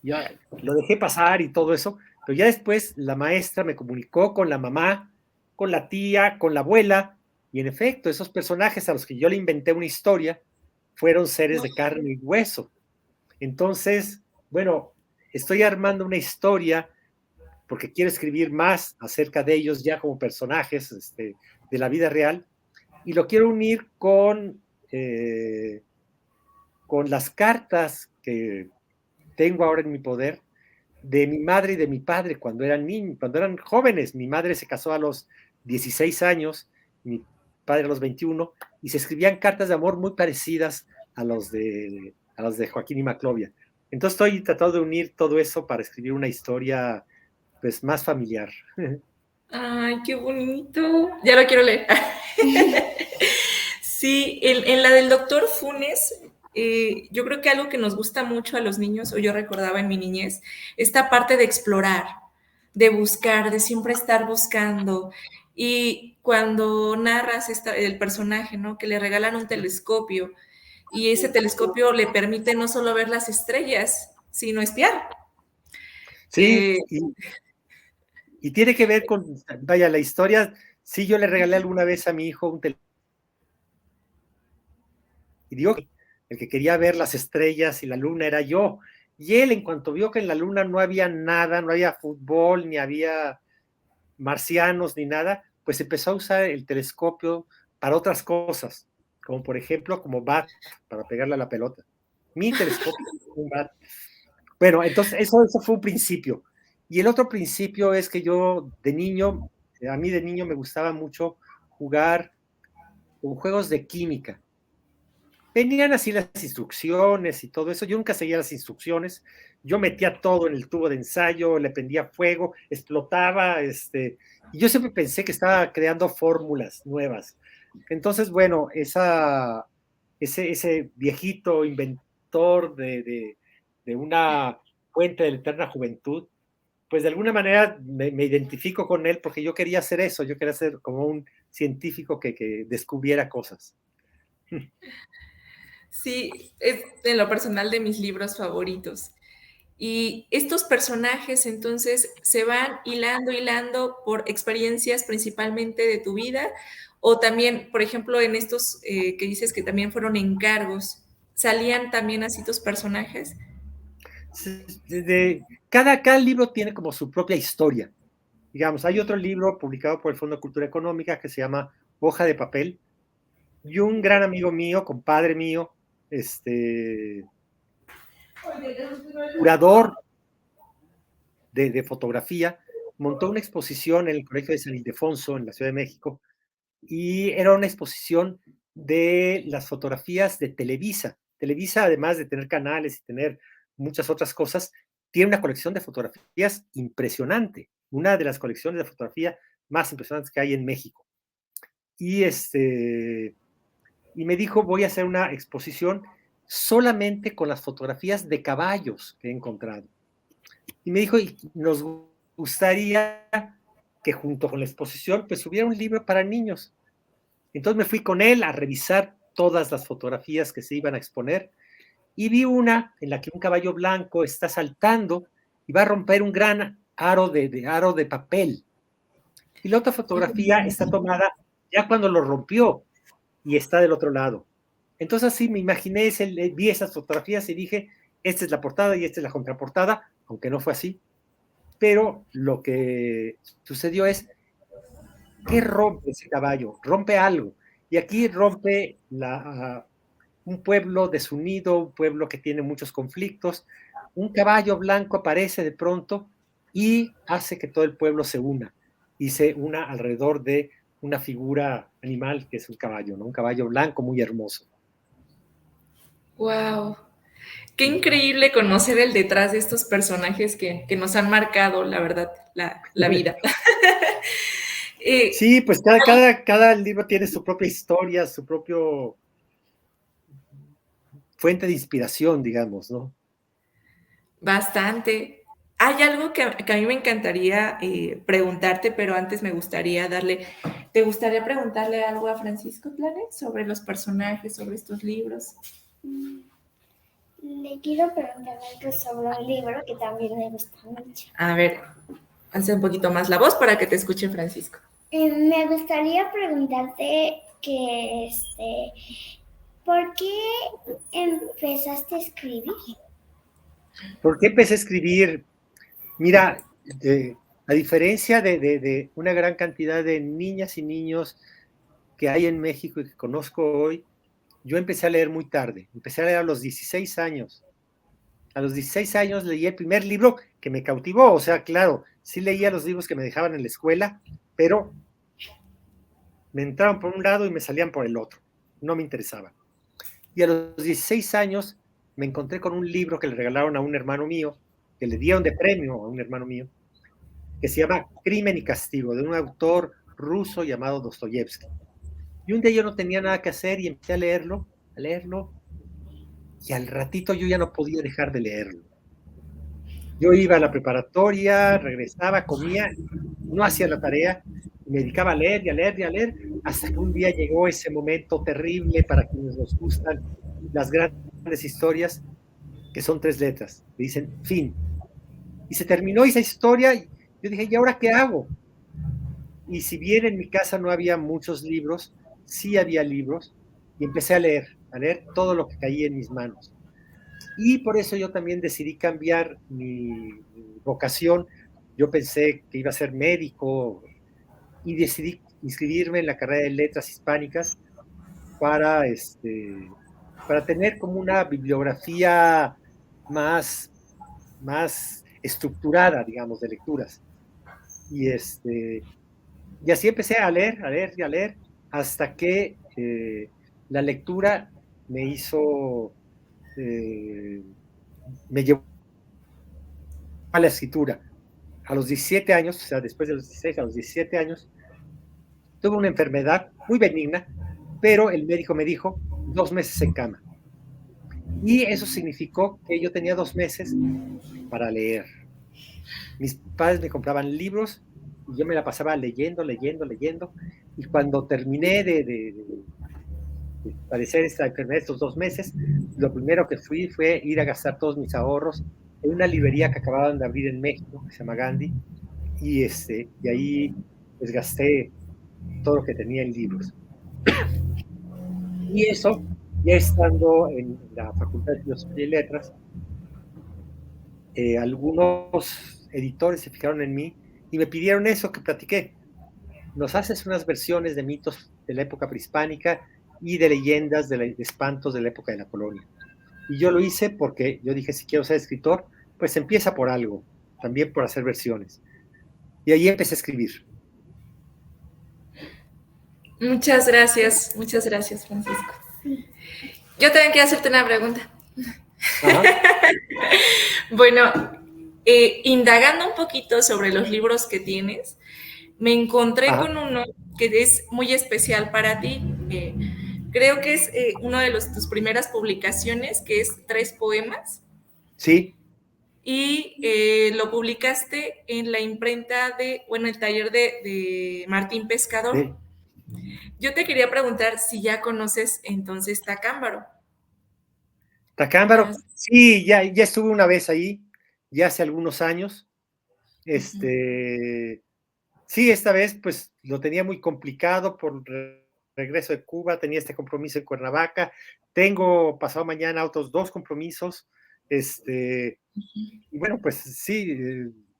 Speaker 2: Ya lo dejé pasar y todo eso, pero ya después la maestra me comunicó con la mamá, con la tía, con la abuela, y en efecto, esos personajes a los que yo le inventé una historia fueron seres de carne y hueso. Entonces, bueno, estoy armando una historia porque quiero escribir más acerca de ellos ya como personajes de la vida real, y lo quiero unir con las cartas que tengo ahora en mi poder de mi madre y de mi padre cuando eran niños, cuando eran jóvenes. Mi madre se casó a los 16 años, mi padre a los 21, y se escribían cartas de amor muy parecidas a los de Joaquín y Maclovia. Entonces estoy tratando de unir todo eso para escribir una historia pues más familiar.
Speaker 3: Ay, qué bonito. Ya lo quiero leer. Sí, en la del doctor Funes, yo creo que algo que nos gusta mucho a los niños, o yo recordaba en mi niñez, esta parte de explorar, de buscar, de siempre estar buscando. Y cuando narras el personaje, ¿no? Que le regalan un telescopio y ese telescopio le permite no solo ver las estrellas, sino espiar.
Speaker 2: Sí, y tiene que ver con, vaya, la historia. Sí, yo le regalé alguna vez a mi hijo un telescopio, y digo que el que quería ver las estrellas y la luna era yo. Y él, en cuanto vio que en la luna no había nada, no había fútbol, ni había marcianos, ni nada, pues empezó a usar el telescopio para otras cosas, como por ejemplo, como bat, para pegarle a la pelota. Mi telescopio, un bat. Bueno, entonces eso fue un principio. Y el otro principio es que yo de niño, a mí de niño me gustaba mucho jugar con juegos de química. Venían así las instrucciones y todo eso. Yo nunca seguía las instrucciones. Yo metía todo en el tubo de ensayo, le prendía fuego, explotaba, y yo siempre pensé que estaba creando fórmulas nuevas. Entonces, bueno, ese viejito inventor de una fuente de la eterna juventud, pues de alguna manera me identifico con él porque yo quería hacer eso, yo quería ser como un científico que descubriera cosas.
Speaker 3: Sí, es en lo personal de mis libros favoritos. Y estos personajes entonces se van hilando por experiencias principalmente de tu vida o también, por ejemplo, en estos que dices que también fueron encargos, ¿salían también así tus personajes?
Speaker 2: Cada libro tiene como su propia historia. Digamos, hay otro libro publicado por el Fondo de Cultura Económica que se llama Hoja de Papel, y un gran amigo mío, compadre mío, curador de fotografía, montó una exposición en el Colegio de San Ildefonso, en la Ciudad de México, y era una exposición de las fotografías de Televisa. Televisa, además de tener canales y tener muchas otras cosas, tiene una colección de fotografías impresionante, una de las colecciones de fotografía más impresionantes que hay en México. Y, y me dijo, voy a hacer una exposición solamente con las fotografías de caballos que he encontrado. Y me dijo, y nos gustaría que junto con la exposición, pues hubiera un libro para niños. Entonces me fui con él a revisar todas las fotografías que se iban a exponer, y vi una en la que un caballo blanco está saltando y va a romper un gran aro de papel. Y la otra fotografía está tomada ya cuando lo rompió y está del otro lado. Entonces así me imaginé, vi esas fotografías y dije, esta es la portada y esta es la contraportada, aunque no fue así. Pero lo que sucedió es, ¿qué rompe ese caballo? Rompe algo. Y aquí rompe un pueblo desunido, un pueblo que tiene muchos conflictos. Un caballo blanco aparece de pronto y hace que todo el pueblo se una, y se una alrededor de una figura animal que es un caballo, ¿no? Un caballo blanco muy hermoso.
Speaker 3: ¡Wow! Qué increíble conocer el detrás de estos personajes que nos han marcado, la verdad, la vida.
Speaker 2: Sí, pues cada libro tiene su propia historia, su propio fuente de inspiración, digamos, ¿no?
Speaker 3: Bastante. Hay algo que a mí me encantaría preguntarte, pero antes me gustaría ¿te gustaría preguntarle algo a Francisco Planet sobre los personajes, sobre estos libros?
Speaker 4: Le quiero preguntar algo sobre un libro que también me gusta mucho.
Speaker 3: A ver, hace un poquito más la voz para que te escuche Francisco.
Speaker 4: Me gustaría preguntarte ¿por qué empezaste a escribir?
Speaker 2: ¿Por qué empecé a escribir? Mira, a diferencia de una gran cantidad de niñas y niños que hay en México y que conozco hoy, yo empecé a leer muy tarde. Empecé a leer a los 16 años. A los 16 años leí el primer libro que me cautivó. O sea, claro, sí leía los libros que me dejaban en la escuela, pero me entraban por un lado y me salían por el otro. No me interesaban. Y a los 16 años me encontré con un libro que le regalaron a un hermano mío, que le dieron de premio a un hermano mío, que se llama Crimen y Castigo, de un autor ruso llamado Dostoyevsky. Y un día yo no tenía nada que hacer y empecé a leerlo, y al ratito yo ya no podía dejar de leerlo. Yo iba a la preparatoria, regresaba, comía, no hacía la tarea, me dedicaba a leer y a leer y a leer, hasta que un día llegó ese momento terrible para quienes nos gustan las grandes historias, que son 3 letras, que dicen fin. Y se terminó esa historia, y yo dije, ¿y ahora qué hago? Y si bien en mi casa no había muchos libros, sí había libros, y empecé a leer todo lo que caía en mis manos. Y por eso yo también decidí cambiar mi vocación. Yo pensé que iba a ser médico y decidí inscribirme en la carrera de letras hispánicas para, para tener como una bibliografía más estructurada, digamos, de lecturas. Y, y así empecé a leer, a leer y a leer, hasta que la lectura me hizo, me llevó a la escritura. A los 17 años, o sea, después de los 16, a los 17 años, tuve una enfermedad muy benigna, pero el médico me dijo 2 meses en cama. Y eso significó que yo tenía 2 meses para leer. Mis padres me compraban libros y yo me la pasaba leyendo. Y cuando terminé de padecer esta enfermedad estos 2 meses, lo primero que fue ir a gastar todos mis ahorros en una librería que acababan de abrir en México, que se llama Gandhi, y ahí pues gasté todo lo que tenía en libros. Y eso, ya estando en la Facultad de Filosofía y Letras, algunos editores se fijaron en mí y me pidieron eso que platiqué. Nos haces unas versiones de mitos de la época prehispánica y de leyendas de espantos de la época de la colonia. Y yo lo hice porque yo dije, si quiero ser escritor, pues empieza por algo, también por hacer versiones. Y ahí empecé a escribir.
Speaker 3: Muchas gracias, Francisco. Yo también quiero hacerte una pregunta. Bueno, indagando un poquito sobre los libros que tienes, me encontré con uno que es muy especial para ti. Creo que es uno de tus primeras publicaciones, que es 3 poemas.
Speaker 2: Sí.
Speaker 3: Y lo publicaste en la imprenta el taller de Martín Pescador. Sí. Yo te quería preguntar si ya conoces entonces Tacámbaro.
Speaker 2: Tacámbaro, sí, ya estuve una vez ahí, ya hace algunos años. Sí, esta vez pues lo tenía muy complicado por regreso de Cuba, tenía este compromiso en Cuernavaca, tengo pasado mañana otros 2 compromisos, y bueno, pues sí,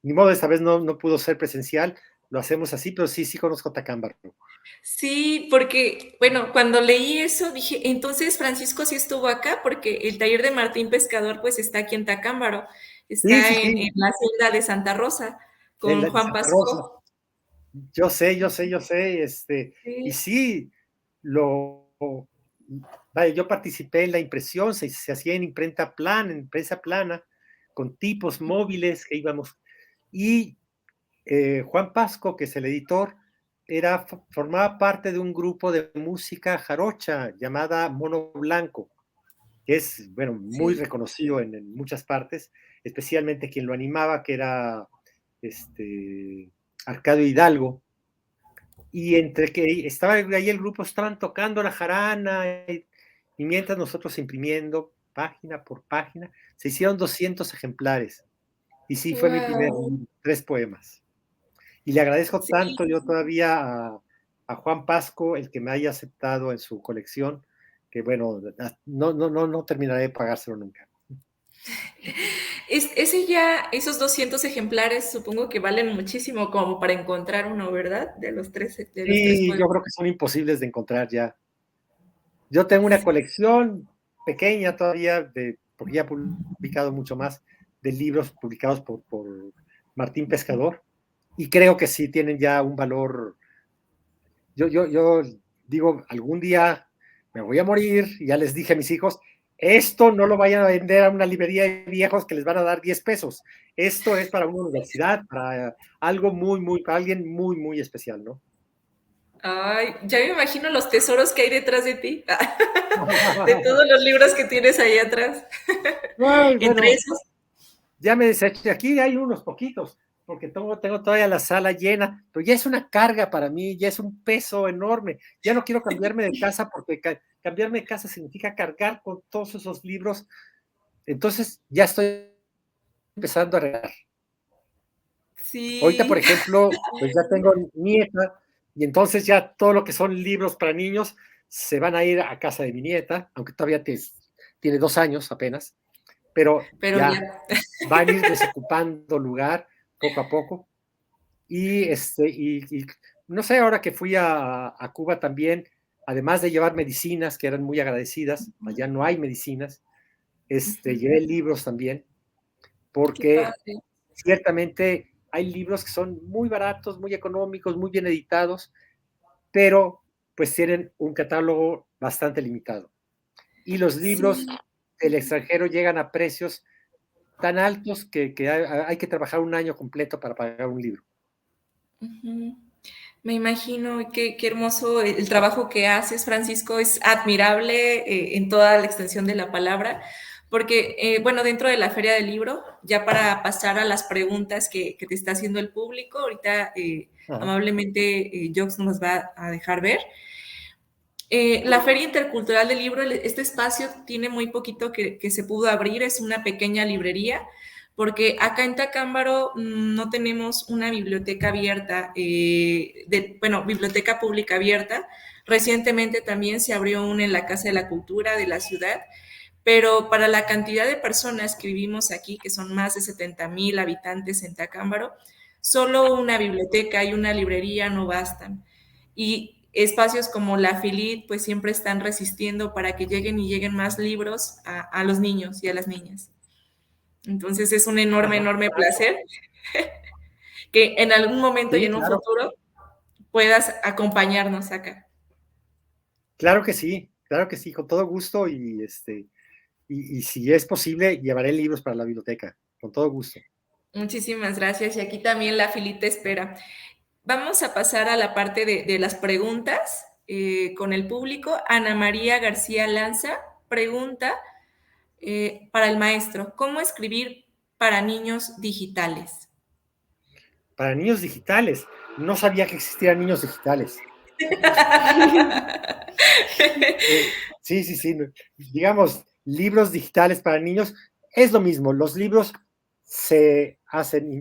Speaker 2: ni modo, esta vez no pudo ser presencial, lo hacemos así, pero sí conozco Tacámbaro.
Speaker 3: Sí, porque, bueno, cuando leí eso dije, entonces Francisco sí estuvo acá, porque el taller de Martín Pescador pues está aquí en Tacámbaro, está en la hacienda de Santa Rosa, con Juan Pasco.
Speaker 2: Yo sé, y sí, yo participé en la impresión, se hacía en impresa plana, con tipos móviles que íbamos, y Juan Pasco, que es el editor, formaba parte de un grupo de música jarocha llamada Mono Blanco, que es, bueno, muy reconocido en muchas partes, especialmente quien lo animaba, que era Arcadio Hidalgo, y entre que estaba ahí el grupo, estaban tocando la jarana, y mientras nosotros imprimiendo, página por página. Se hicieron 200 ejemplares. Y sí, fue mi primer
Speaker 3: Wow.
Speaker 2: 3 poemas. Y le agradezco
Speaker 3: Sí.
Speaker 2: tanto yo todavía a Juan Pasco el que me haya aceptado en su colección, que bueno, no terminaré de pagárselo nunca.
Speaker 3: Esos 200 ejemplares supongo que valen muchísimo como para encontrar uno, ¿verdad? De los tres
Speaker 2: Sí, yo
Speaker 3: poemas.
Speaker 2: creo que son imposibles de encontrar ya. Yo tengo una colección pequeña todavía, porque ya he publicado mucho más, de libros publicados por Martín Pescador, y creo que sí tienen ya un valor. Yo digo, algún día me voy a morir, y ya les dije a mis hijos, esto no lo vayan a vender a una librería de viejos que les van a dar 10 pesos. Esto es para una universidad, para algo para alguien muy, muy especial, ¿no?
Speaker 3: Ay, ya me imagino los tesoros que hay detrás de ti, de todos los libros que tienes ahí atrás.
Speaker 2: Ay,
Speaker 3: Entre
Speaker 2: bueno,
Speaker 3: esos,
Speaker 2: ya me deseché. Aquí hay unos poquitos, porque tengo todavía la sala llena, pero ya es una carga para mí, ya es un peso enorme. Ya no quiero cambiarme de casa porque cambiarme de casa significa cargar con todos esos libros. Entonces ya estoy empezando a regar. Ahorita, por
Speaker 3: sí.
Speaker 2: ejemplo, pues ya tengo nieta y entonces ya todo lo que son libros para niños se van a ir a casa de mi nieta, aunque todavía tiene 2 años apenas, pero
Speaker 3: Pero
Speaker 2: ya
Speaker 3: ya,
Speaker 2: van a ir desocupando lugar poco a poco. Y no sé, ahora que fui a Cuba también, además de llevar medicinas que eran muy agradecidas, allá no hay medicinas, llevé libros también,
Speaker 3: qué
Speaker 2: porque
Speaker 3: padre.
Speaker 2: ciertamente hay libros que son muy baratos, muy económicos, muy bien editados, pero pues tienen un catálogo bastante limitado. Y los libros
Speaker 3: Sí.
Speaker 2: del extranjero llegan a precios tan altos que hay que trabajar un año completo para pagar un libro.
Speaker 3: Ujú. Me imagino qué hermoso el trabajo que haces, Francisco, es admirable en toda la extensión de la palabra, porque, bueno, dentro de la Feria del Libro, ya para pasar a las preguntas que te está haciendo el público, ahorita
Speaker 2: Ajá.
Speaker 3: amablemente Jox nos va a dejar ver. La Feria Intercultural del Libro, este espacio tiene muy poquito que se pudo abrir, es una pequeña librería, porque acá en Tacámbaro no tenemos una biblioteca abierta, bueno, biblioteca pública abierta. Recientemente también se abrió una en la Casa de la Cultura de la ciudad, pero para la cantidad de personas que vivimos aquí, que son más de 70,000 habitantes en Tacámbaro, solo una biblioteca y una librería no bastan. Y espacios como la Filit, pues siempre están resistiendo para que lleguen y lleguen más libros a los niños y a las niñas. Entonces es un enorme,
Speaker 2: Ajá.
Speaker 3: enorme placer que en algún momento y
Speaker 2: Sí,
Speaker 3: en un
Speaker 2: claro,
Speaker 3: futuro puedas acompañarnos acá.
Speaker 2: claro que sí, con todo gusto y si es posible, llevaré libros para la biblioteca, con todo gusto.
Speaker 3: Muchísimas gracias. Y aquí también la filita espera. Vamos a pasar a la parte de las preguntas con el público. Ana María García Lanza pregunta para el maestro, ¿cómo escribir para niños digitales?
Speaker 2: Para niños digitales, no sabía que existían niños digitales. Sí, digamos, libros digitales para niños, es lo mismo, los libros se hacen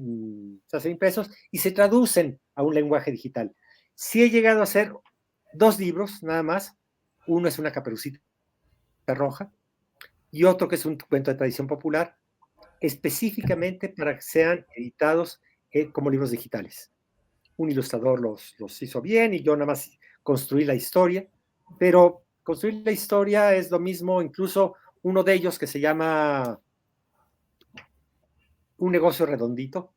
Speaker 2: impresos y se traducen a un lenguaje digital. Sí he llegado a hacer 2 libros, nada más. Uno es una Caperucita Roja y otro que es un cuento de tradición popular, específicamente para que sean editados como libros digitales. Un ilustrador los hizo bien y yo nada más construí la historia, pero construir la historia es lo mismo, incluso uno de ellos que se llama Un negocio redondito,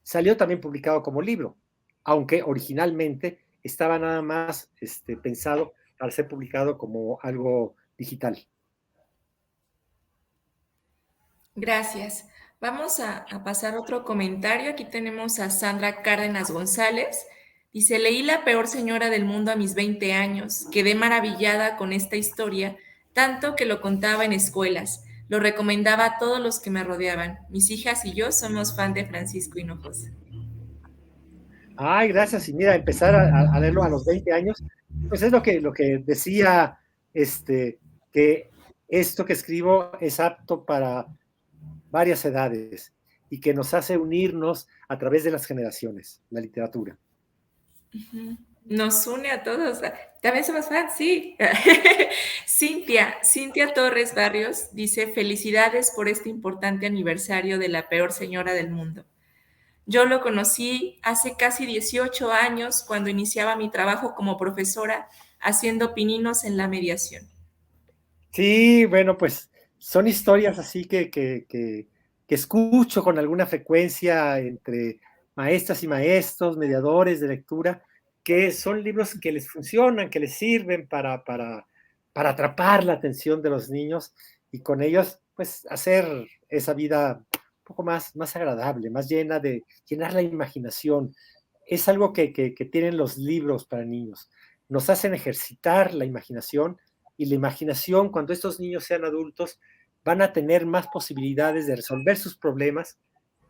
Speaker 2: salió también publicado como libro, aunque originalmente estaba nada más pensado para ser publicado como algo digital.
Speaker 3: Gracias. Vamos a pasar otro comentario. Aquí tenemos a Sandra Cárdenas González. Dice, leí La peor señora del mundo a mis 20 años. Quedé maravillada con esta historia, tanto que lo contaba en escuelas. Lo recomendaba a todos los que me rodeaban. Mis hijas y yo somos fan de Francisco Hinojosa.
Speaker 2: Ay, gracias. Y mira, empezar a leerlo a los 20 años, pues es lo que decía, que esto que escribo es apto para varias edades y que nos hace unirnos a través de las generaciones, la literatura.
Speaker 3: Nos une a todos. También somos fans, sí. Cintia Torres Barrios dice: felicidades por este importante aniversario de la peor señora del mundo. Yo lo conocí hace casi 18 años cuando iniciaba mi trabajo como profesora haciendo pininos en la mediación.
Speaker 2: Sí, bueno, pues son historias así que escucho con alguna frecuencia entre maestras y maestros, mediadores de lectura, que son libros que les funcionan, que les sirven para atrapar la atención de los niños y con ellos, pues, hacer esa vida un poco más agradable, más llena de llenar la imaginación. Es algo que tienen los libros para niños. Nos hacen ejercitar la imaginación y la imaginación, cuando estos niños sean adultos, van a tener más posibilidades de resolver sus problemas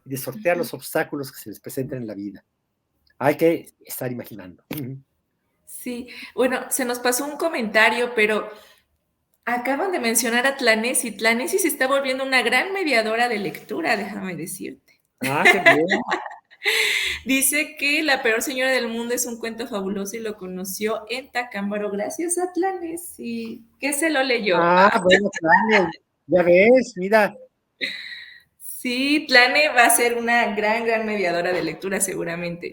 Speaker 2: y de sortear los obstáculos que se les presenten en la vida. Hay que estar imaginando.
Speaker 3: Sí, bueno, se nos pasó un comentario, pero acaban de mencionar a Tlanesi. Tlanesi se está volviendo una gran mediadora de lectura, déjame decirte.
Speaker 2: Ah, qué bien.
Speaker 3: Dice que La peor señora del mundo es un cuento fabuloso y lo conoció en Tacámbaro gracias a Tlanesi, que se lo leyó.
Speaker 2: Ah, bueno, claro. Ya ves, mira.
Speaker 3: Sí, Tlane va a ser una gran mediadora de lectura seguramente.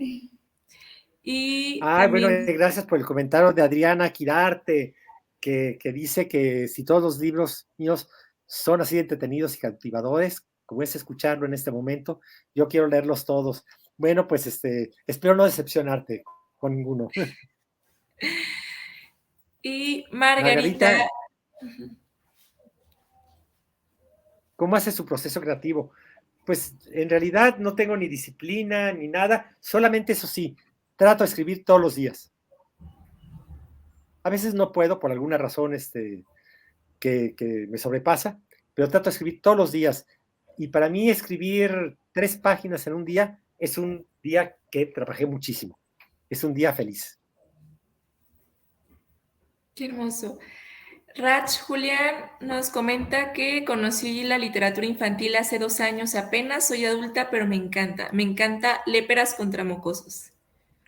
Speaker 3: Y
Speaker 2: Ah, bueno,
Speaker 3: también,
Speaker 2: gracias por el comentario de Adriana Quirarte, que dice que si todos los libros míos son así entretenidos y cautivadores, como es escucharlo en este momento, yo quiero leerlos todos. Bueno, pues espero no decepcionarte con ninguno.
Speaker 3: y
Speaker 2: Margarita,
Speaker 3: Margarita,
Speaker 2: ¿cómo hace su proceso creativo? Pues en realidad no tengo ni disciplina ni nada, solamente eso sí, trato de escribir todos los días. A veces no puedo por alguna razón que me sobrepasa, pero trato de escribir todos los días. Y para mí escribir 3 páginas en un día es un día que trabajé muchísimo. Es un día feliz.
Speaker 3: qué hermoso. Rach Julián nos comenta que conocí la literatura infantil hace 2 años apenas, soy adulta, pero me encanta Léperas contra mocosos.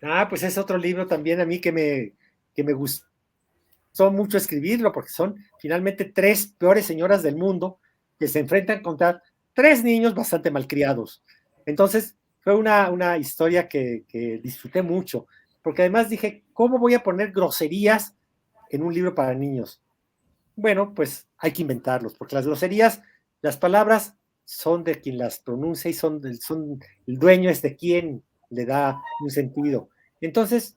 Speaker 2: Ah, pues es otro libro también a mí que me gustó mucho escribirlo, porque son finalmente 3 peores señoras del mundo que se enfrentan contra 3 niños bastante malcriados. Entonces, fue una historia que disfruté mucho, porque además dije, ¿cómo voy a poner groserías en un libro para niños? Bueno, pues hay que inventarlos, porque las groserías, las palabras son de quien las pronuncia y son el dueño es de quien le da un sentido. Entonces,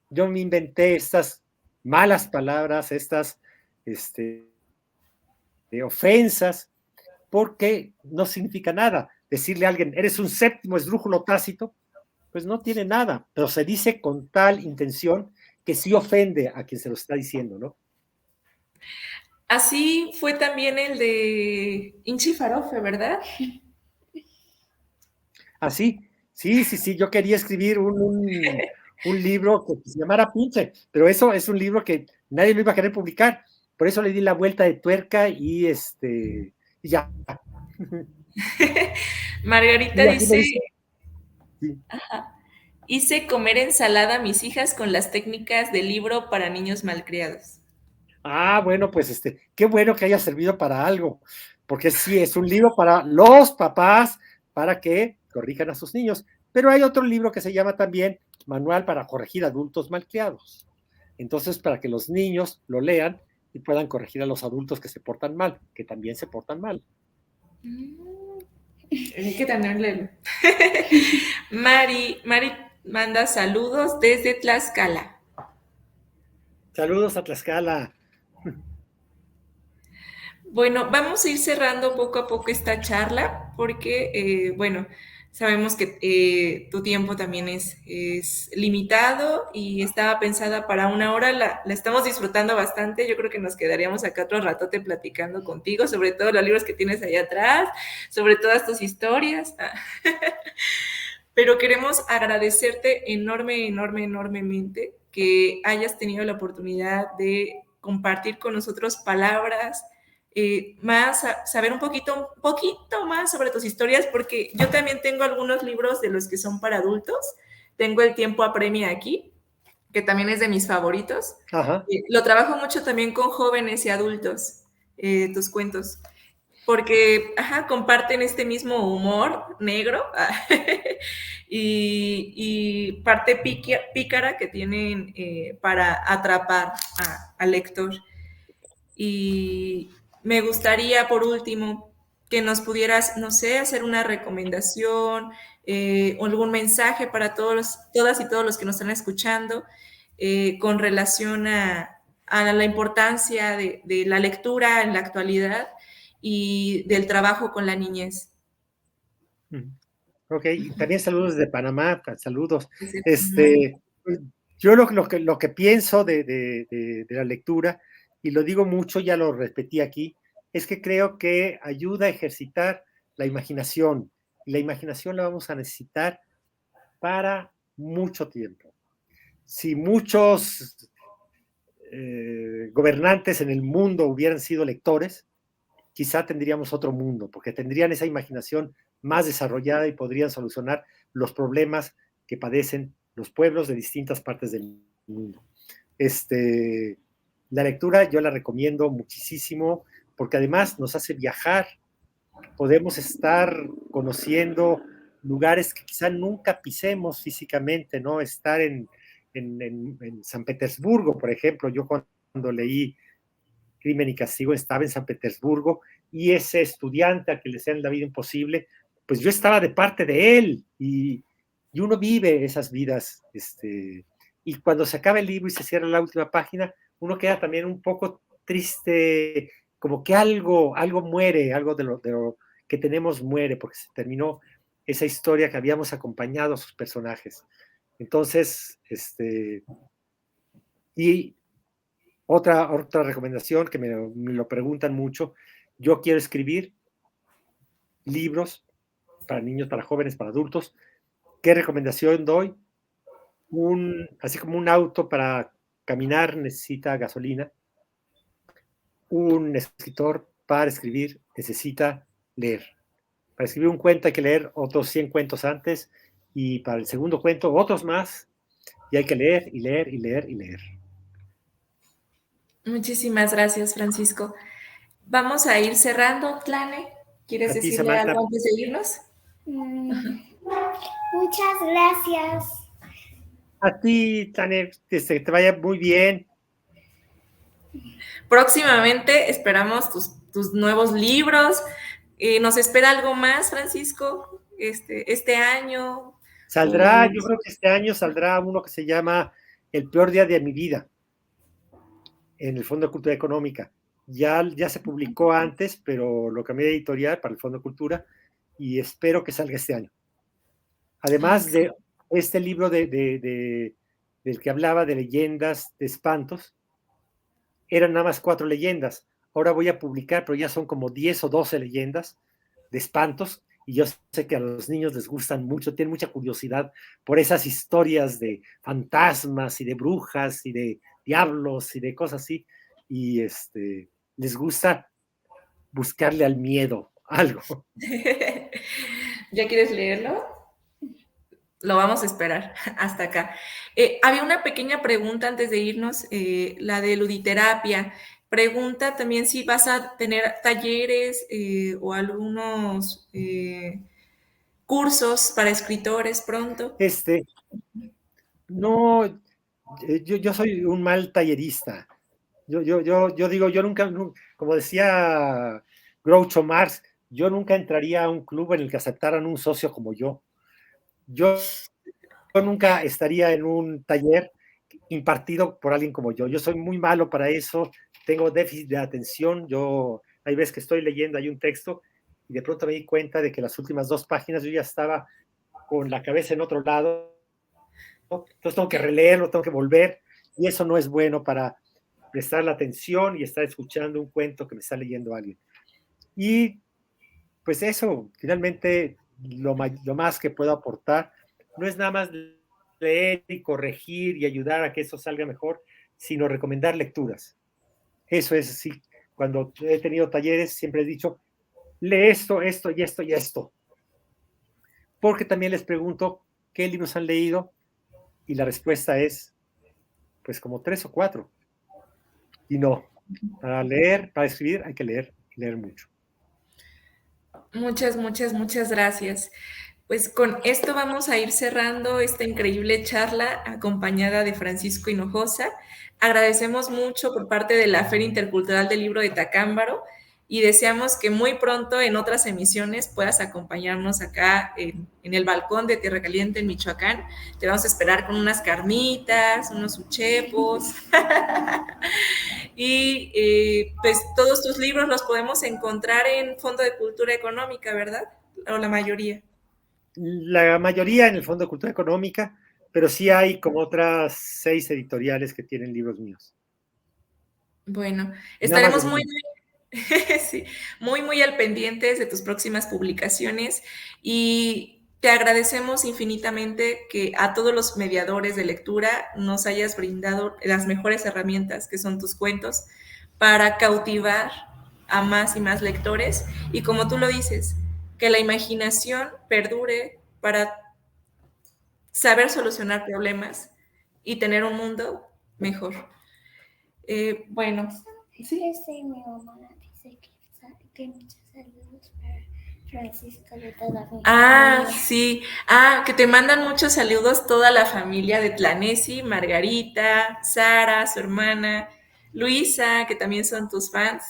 Speaker 2: yo me inventé estas malas palabras, estas ofensas, porque no significa nada. Decirle a alguien, eres un séptimo esdrújulo tácito, pues no tiene nada, pero se dice con tal intención que sí ofende a quien se lo está diciendo, ¿no?
Speaker 3: Así fue también el de Inchi Farofe, ¿verdad?
Speaker 2: Así, sí, yo quería escribir un libro que se llamara Pinche, pero eso es un libro que nadie lo iba a querer publicar, por eso le di la vuelta de tuerca y y ya.
Speaker 3: Margarita
Speaker 2: Y aquí me
Speaker 3: dice,
Speaker 2: dice, sí.
Speaker 3: hice comer ensalada a mis hijas con las técnicas del libro para niños malcriados.
Speaker 2: Ah, bueno, pues qué bueno que haya servido para algo, porque sí, es un libro para los papás, para que corrijan a sus niños, pero hay otro libro que se llama también Manual para corregir adultos malcriados. Entonces, para que los niños lo lean y puedan corregir a los adultos que se portan mal, que también se portan mal.
Speaker 3: Hay que también Mari manda saludos desde Tlaxcala.
Speaker 2: Saludos a Tlaxcala.
Speaker 3: Bueno, vamos a ir cerrando poco a poco esta charla porque, bueno, sabemos que tu tiempo también es limitado y estaba pensada para 1 hora, la estamos disfrutando bastante, yo creo que nos quedaríamos acá otro ratote platicando contigo, sobre todo los libros que tienes allá atrás, sobre todas tus historias, pero queremos agradecerte enormemente que hayas tenido la oportunidad de compartir con nosotros palabras, más saber un poquito más sobre tus historias, porque yo también tengo algunos libros de los que son para adultos. Tengo El tiempo apremia aquí, que también es de mis favoritos.
Speaker 2: Ajá.
Speaker 3: Lo trabajo mucho también con jóvenes y adultos, tus cuentos, porque comparten este mismo humor negro y parte pícara que tienen para atrapar al lector. Y me gustaría, por último, que nos pudieras, no sé, hacer una recomendación o algún mensaje para todas y todos los que nos están escuchando con relación a la importancia de la lectura en la actualidad y del trabajo con la niñez.
Speaker 2: Ok, y también saludos de Panamá, saludos.
Speaker 3: Muy
Speaker 2: Yo lo que pienso de la lectura, y lo digo mucho, ya lo repetí aquí, es que creo que ayuda a ejercitar la imaginación. Y la imaginación la vamos a necesitar para mucho tiempo. Si muchos gobernantes en el mundo hubieran sido lectores, quizá tendríamos otro mundo, porque tendrían esa imaginación más desarrollada y podrían solucionar los problemas que padecen los pueblos de distintas partes del mundo. La lectura yo la recomiendo muchísimo porque además nos hace viajar, podemos estar conociendo lugares que quizá nunca pisemos físicamente, ¿no? Estar en San Petersburgo, por ejemplo, yo cuando leí Crimen y Castigo estaba en San Petersburgo y ese estudiante a que le hacían la vida imposible, pues yo estaba de parte de él y uno vive esas vidas. Y cuando se acaba el libro y se cierra la última página, uno queda también un poco triste, como que algo muere, algo de lo que tenemos muere, porque se terminó esa historia que habíamos acompañado a sus personajes. Entonces, y otra recomendación que me lo preguntan mucho, yo quiero escribir libros para niños, para jóvenes, para adultos. ¿Qué recomendación doy? Así como un auto para caminar necesita gasolina, un escritor para escribir necesita leer. Para escribir un cuento hay que leer otros 100 cuentos antes y para el segundo cuento otros más y hay que leer y leer y leer y leer.
Speaker 3: Muchísimas gracias, Francisco. Vamos a ir cerrando, Tlane. ¿Quieres decirle algo antes de irnos?
Speaker 4: Muchas gracias.
Speaker 2: A ti, Tlane, que te vaya muy bien.
Speaker 3: Próximamente esperamos tus nuevos libros. ¿Nos espera algo más, Francisco, este año?
Speaker 2: Saldrá, yo creo que este año saldrá uno que se llama El peor día de mi vida, en el Fondo de Cultura Económica. Ya se publicó antes, pero lo cambié de editorial para el Fondo de Cultura y espero que salga este año. Además de este libro del que hablaba de leyendas, de espantos, eran nada más 4 leyendas. Ahora voy a publicar, pero ya son como 10 o 12 leyendas de espantos y yo sé que a los niños les gustan mucho, tienen mucha curiosidad por esas historias de fantasmas y de brujas y de diablos y de cosas así, y les gusta buscarle al miedo algo.
Speaker 3: ¿Ya quieres leerlo? Lo vamos a esperar hasta acá. Había una pequeña pregunta antes de irnos, la de luditerapia. Pregunta también si vas a tener talleres o algunos cursos para escritores pronto.
Speaker 2: No, yo soy un mal tallerista. Yo digo, yo nunca, como decía Groucho Marx, yo nunca entraría a un club en el que aceptaran un socio como yo. Yo nunca estaría en un taller impartido por alguien como yo. Yo soy muy malo para eso, tengo déficit de atención. Hay veces que estoy leyendo, hay un texto, y de pronto me di cuenta de que las últimas 2 páginas yo ya estaba con la cabeza en otro lado. Entonces tengo que releerlo, tengo que volver, y eso no es bueno para prestar la atención y estar escuchando un cuento que me está leyendo alguien. Y pues eso, finalmente, lo más que puedo aportar no es nada más leer y corregir y ayudar a que eso salga mejor, sino recomendar lecturas. Eso es, sí, cuando he tenido talleres, siempre he dicho, lee esto, esto y esto y esto. Porque también les pregunto qué libros han leído y la respuesta es, pues como 3 o 4. Y no, para leer, para escribir hay que leer mucho.
Speaker 3: Muchas gracias. Pues con esto vamos a ir cerrando esta increíble charla acompañada de Francisco Hinojosa. Agradecemos mucho por parte de la Feria Intercultural del Libro de Tacámbaro y deseamos que muy pronto en otras emisiones puedas acompañarnos acá en el balcón de Tierra Caliente en Michoacán. Te vamos a esperar con unas carnitas, unos uchepos. Y pues todos tus libros los podemos encontrar en Fondo de Cultura Económica, ¿verdad? O la mayoría.
Speaker 2: La mayoría en el Fondo de Cultura Económica, pero sí hay como otras 6 editoriales que tienen libros míos.
Speaker 3: Bueno, estaremos sí, muy al pendientes de tus próximas publicaciones y te agradecemos infinitamente que a todos los mediadores de lectura nos hayas brindado las mejores herramientas que son tus cuentos para cautivar a más y más lectores y como tú lo dices, que la imaginación perdure para saber solucionar problemas y tener un mundo mejor. Bueno,
Speaker 4: sí. Mi mamá dice que muchos saludos para Francisco de toda mi familia.
Speaker 3: Sí. Que te mandan muchos saludos toda la familia de Tlanesi, Margarita, Sara, su hermana, Luisa, que también son tus fans.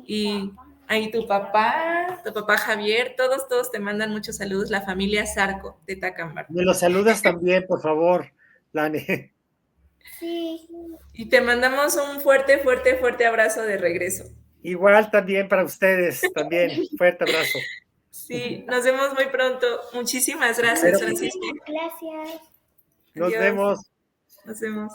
Speaker 3: Y ahí tu papá Javier, todos te mandan muchos saludos, la familia Zarco de Tacámbaro.
Speaker 2: Me los saludas también, por favor, Lane.
Speaker 4: Sí.
Speaker 3: Y te mandamos un fuerte abrazo de regreso.
Speaker 2: Igual también para ustedes, también, fuerte abrazo.
Speaker 3: Sí, nos vemos muy pronto. Muchísimas gracias, Francisco.
Speaker 4: Gracias.
Speaker 2: Nos vemos.
Speaker 3: Nos vemos.